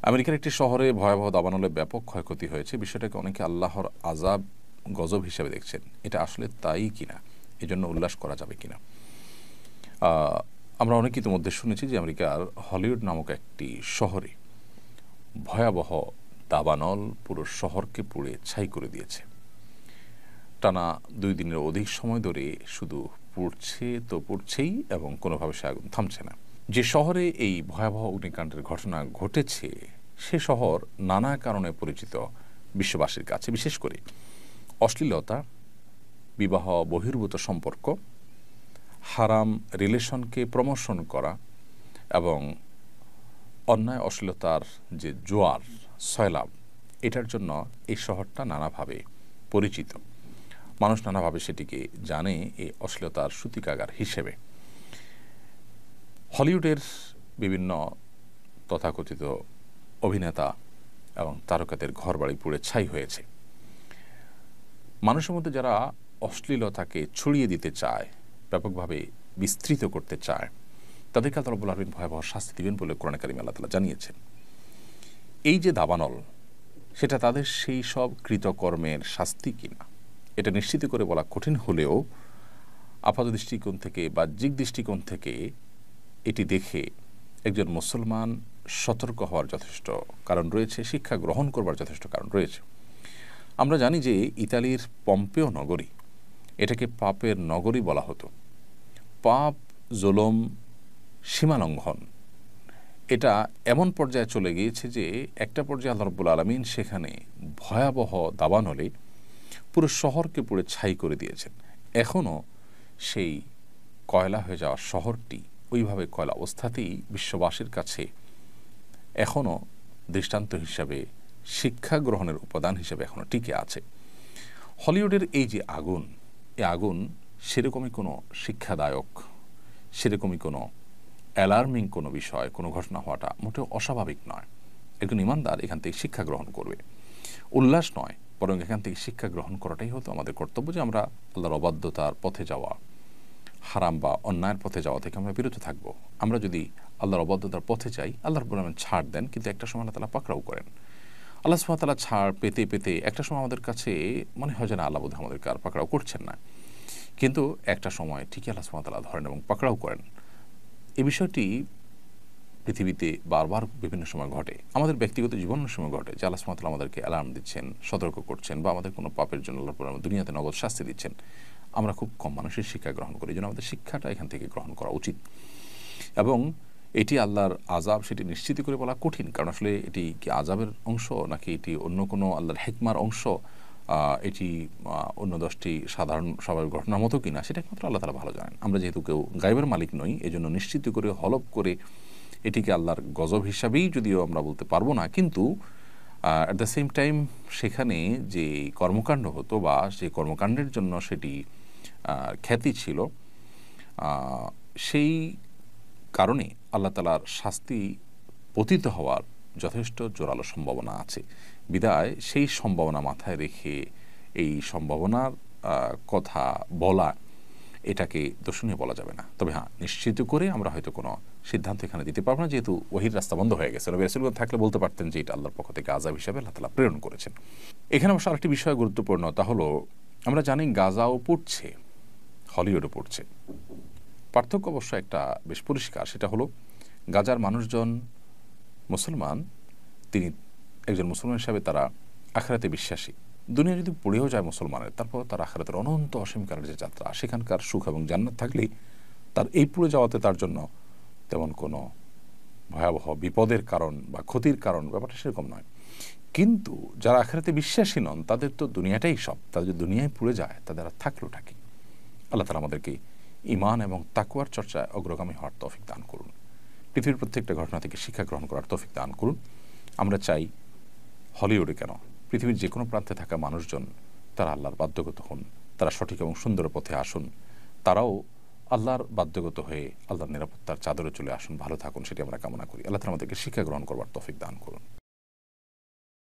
আমেরিকার একটি শহরে ভয়াবহ দাবানলে ব্যাপক ক্ষয়ক্ষতি হয়েছে। বিষয়টাকে অনেকে আল্লাহর আযাব, গজব হিসেবে দেখছেন। এটা আসলে তাই কিনা, এজন্য উল্লাস করা যাবে কিনা? আমরা অনেকে ইতিমধ্যে শুনেছি যে আমেরিকার হলিউড নামক একটি শহরে ভয়াবহ দাবানল পুরো শহরকে পুড়ে ছাই করে দিয়েছে। টানা 2 দিনের অধিক সময় ধরে শুধু পুড়ছে তো পুড়ছেই এবং কোনোভাবে সে আগুন থামছে না। যে শহরে এই ভয়াবহ অগ্নিকাণ্ডের ঘটনা ঘটেছে সে শহর নানা কারণে পরিচিত বিশ্ববাসীর কাছে, বিশেষ করে অশ্লীলতা, বিবাহ বহির্ভূত সম্পর্ক, হারাম রিলেশনকে প্রমোশন করা এবং অন্যায় অশ্লীলতার যে জোয়ার সয়লাব, এটার জন্য এই শহরটা নানাভাবে পরিচিত। মানুষ নানাভাবে সেটিকে জানে এই অশ্লীলতার সূতিকাগার হিসেবে। হলিউডের বিভিন্ন তথাকথিত অভিনেতা এবং তারকাদের ঘরবাড়ি পুড়ে ছাই হয়েছে। মানুষের মধ্যে যারা অশ্লীলতাকে ছড়িয়ে দিতে চায়, ব্যাপকভাবে বিস্তৃত করতে চায়, তাদেরকে আল্লাহ রাব্বুল আলামিন ভয়াবহ শাস্তি দিবেন বলে কোরআনে কারিমে আল্লাহ তাআলা জানিয়েছেন। এই যে দাবানল, সেটা তাদের সেই সব কৃতকর্মের শাস্তি কিনা এটা নিশ্চিত করে বলা কঠিন হলেও আপাত দৃষ্টিকোণ থেকে, বাহ্যিক দৃষ্টিকোণ থেকে এটি দেখে একজন মুসলমান সতর্ক হওয়ার যথেষ্ট কারণ রয়েছে, শিক্ষা গ্রহণ করবার যথেষ্ট কারণ রয়েছে। আমরা জানি যে ইতালির পম্পেও নগরী, এটাকে পাপের নগরী বলা হতো। পাপ, জুলুম, সীমালঙ্ঘন, এটা এমন পর্যায়ে চলে গিয়েছে যে একটা পর্যায়ে আল্লাহ রাব্বুল আলামিন সেখানে ভয়াবহ দাবানলে পুরো শহরকে পুড়ে ছাই করে দিয়েছেন। এখনও সেই কয়লা হয়ে যাওয়া শহরটি ওইভাবে কয়লা অবস্থাতেই বিশ্ববাসীর কাছে এখনও দৃষ্টান্ত হিসাবে, শিক্ষা গ্রহণের উপাদান হিসেবে এখনও টিকে আছে। হলিউডের এই যে আগুন, এই আগুন সেরকমই কোনো শিক্ষাদায়ক, সেরকমই কোনো অ্যালার্মিং কোনো বিষয়, কোনো ঘটনা হওয়াটা মোটেও অস্বাভাবিক নয়। একজন ইমানদার এখান থেকে শিক্ষা গ্রহণ করবে, উল্লাস নয়, বরং এখান থেকে শিক্ষা গ্রহণ করাটাই হতো আমাদের কর্তব্য, যে আমরা আল্লাহর অবাধ্যতার পথে যাওয়া, হারাম বা অন্যায়ের পথে যাওয়া থেকে আমরা বিরত থাকবো। আমরা যদি আল্লাহর অবাধ্যতার পথে যাই, আল্লাহ রাব্বুল আলামিন ছাড় দেন, কিন্তু একটা সময় আল্লাহ তাআলা পাকড়াও করেন। আল্লাহ সুবহানাহু ওয়া তাআলা ছাড় পেতে পেতে একটা সময় আমাদের কাছে মনে হয় যে না, আল্লাহ বোধহয় আমাদেরকে আর পাকড়াও করছেন না, কিন্তু একটা সময় ঠিকই আল্লাহ সুবহানাহু ওয়া তাআলা ধরেন এবং পাকড়াও করেন। এই বিষয়টি পৃথিবীতে বারবার বিভিন্ন সময় ঘটে, আমাদের ব্যক্তিগত জীবনের সময় ঘটে, যে আল্লাহ সুবহানাহু ওয়া তাআলা আমাদেরকে অ্যালার্ম দিচ্ছেন, সতর্ক করছেন, বা আমাদের কোনো পাপের জন্য আল্লাহ রাব্বুল আলামিন দুনিয়াতে নগদ শাস্তি দিচ্ছেন। আমরা খুব কম মানুষের শিক্ষা গ্রহণ করি, এই জন্য আমাদের শিক্ষাটা এখান থেকে গ্রহণ করা উচিত। এবং এটি আল্লাহর আযাব সেটি নিশ্চিত করে বলা কঠিন, কারণ আসলে এটি কি আযাবের অংশ নাকি এটি অন্য কোনো আল্লাহর হিকমার অংশ, এটি অন্য 10টি সাধারণ স্বাভাবিক ঘটনার মতো কিনা, সেটা একমাত্র আল্লাহ তাআলা ভালো জানেন। আমরা যেহেতু কেউ গায়বের মালিক নই, এজন্য নিশ্চিত করে হলফ করে এটিকে আল্লাহর গজব হিসাবেই যদিও আমরা বলতে পারবো না, কিন্তু অ্যাট দ্য সেম টাইম সেখানে যে কর্মকাণ্ড হতো বা সেই কর্মকাণ্ডের জন্য সেটি খ্যাতি ছিল, সেই কারণে আল্লাহ তাআলার শাস্তি পতিত হওয়ার যথেষ্ট জোরালো সম্ভাবনা আছে। বিদায় সেই সম্ভাবনা মাথায় রেখে এই সম্ভাবনার কথা বলা, এটাকে দর্শনীয় বলা যাবে না। তবে হ্যাঁ, নিশ্চিত করে আমরা হয়তো কোনো সিদ্ধান্ত এখানে দিতে পারবো না, যেহেতু ওহীর রাস্তা বন্ধ হয়ে গেছে। নবী রাসূলগণ থাকলে বলতে পারতেন যে এটা আল্লাহর পক্ষ থেকে আযাব হিসেবে আল্লাহ তাআলা প্রেরণ করেছেন। এখানে অবশ্য আরেকটি বিষয় গুরুত্বপূর্ণ, তা হলো আমরা জানি গাজাও পড়ছে, হলিউডও পড়ছে। পার্থক্য অবশ্য একটা বেশ পরিষ্কার, সেটা হলো গাজার মানুষজন মুসলমান, তিনি একজন মুসলমান হিসাবে তারা আখিরাতে বিশ্বাসী। দুনিয়া যদি পড়েও যায় মুসলমানের, তারপর তার আখিরাতের অনন্ত অসীমকালের যে যাত্রা, সেখানকার সুখ এবং জান্নাত থাকলেই তার এই পুড়ে যাওয়াতে তার জন্য তেমন কোনো ভয়াবহ বিপদের কারণ বা ক্ষতির কারণ ব্যাপারটা সেরকম নয়। কিন্তু যারা আখিরাতে বিশ্বাসী নন, তাদের তো দুনিয়াটাই সব, তাদের যদি দুনিয়ায় পুড়ে যায় তাদের আর থাকলোটা কি? আল্লাহ তাআলা আমাদেরকে ঈমান এবং তাকওয়ার চর্চায় অগ্রগামী হওয়ার তৌফিক দান করুন। পৃথিবীর প্রত্যেকটা ঘটনা থেকে শিক্ষা গ্রহণ করার তৌফিক দান করুন। আমরা চাই হলিউডে কেন, পৃথিবীর যে কোনো প্রান্তে থাকা মানুষজন তারা আল্লাহর বাধ্যগত হন, তারা সঠিক এবং সুন্দর পথে আসুন, তারাও আল্লাহর বাধ্যগত হয়ে আল্লাহর নিরাপত্তার চাদরে চলে আসুন, ভালো থাকুন, সেটি আমরা কামনা করি। আল্লাহ তাআলা আমাদেরকে শিক্ষা গ্রহণ করবার তৌফিক দান করুন।